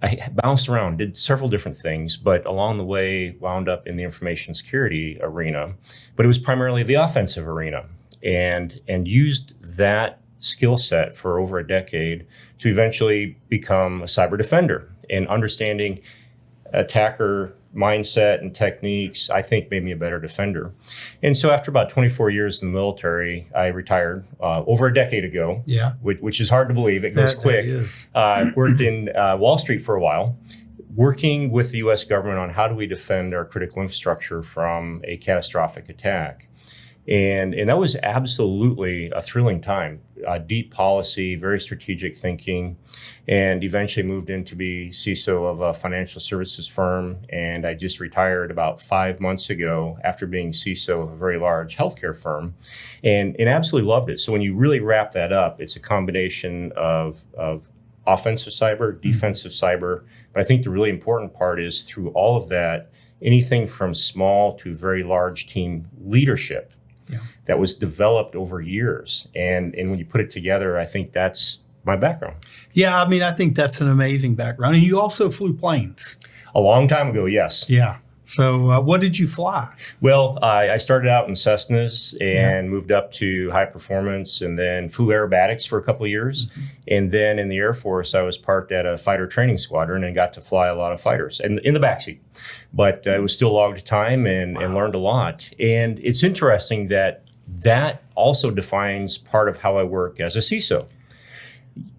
I bounced around, did several different things, but along the way wound up in the information security arena. But it was primarily the offensive arena, and used that skill set for over a decade to eventually become a cyber defender. And understanding attacker mindset and techniques, I think, made me a better defender. And so after about 24 years in the military, I retired over a decade ago. Yeah. Which is hard to believe. It goes quick. That is. Worked in Wall Street for a while, working with the U.S. government on how do we defend our critical infrastructure from a catastrophic attack. And that was absolutely a thrilling time. Deep policy, very strategic thinking, and eventually moved in to be CISO of a financial services firm. And I just retired about 5 months ago after being CISO of a very large healthcare firm, and absolutely loved it. So when you really wrap that up, it's a combination of offensive cyber, defensive cyber. But I think the really important part is through all of that, anything from small to very large team leadership. Yeah. That was developed over years. And when you put it together, I think that's my background. Yeah, I mean, I think that's an amazing background. And you also flew planes. A long time ago, yes. Yeah. So what did you fly? Well, I started out in Cessnas and moved up to high performance, and then flew aerobatics for a couple of years. Mm-hmm. And then in the Air Force, I was parked at a fighter training squadron and got to fly a lot of fighters and in the backseat. But it was still logged time and learned a lot. And it's interesting that also defines part of how I work as a CISO.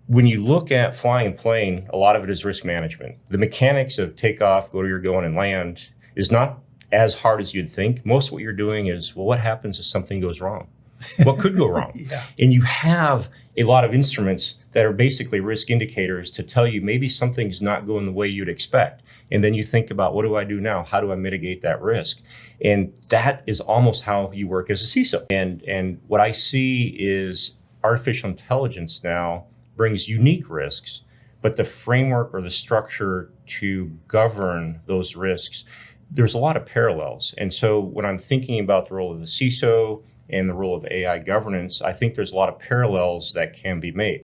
When you look at flying a plane, a lot of it is risk management. The mechanics of takeoff, go to your going, and land is not as hard as you'd think. Most of what you're doing is, well, what happens if something goes wrong? What could go wrong? Yeah. And you have a lot of instruments that are basically risk indicators to tell you maybe something's not going the way you'd expect. And then you think about, what do I do now? How do I mitigate that risk? And that is almost how you work as a CISO. And what I see is artificial intelligence now brings unique risks, but the framework or the structure to govern those risks, there's a lot of parallels. And so when I'm thinking about the role of the CISO and the role of AI governance, I think there's a lot of parallels that can be made.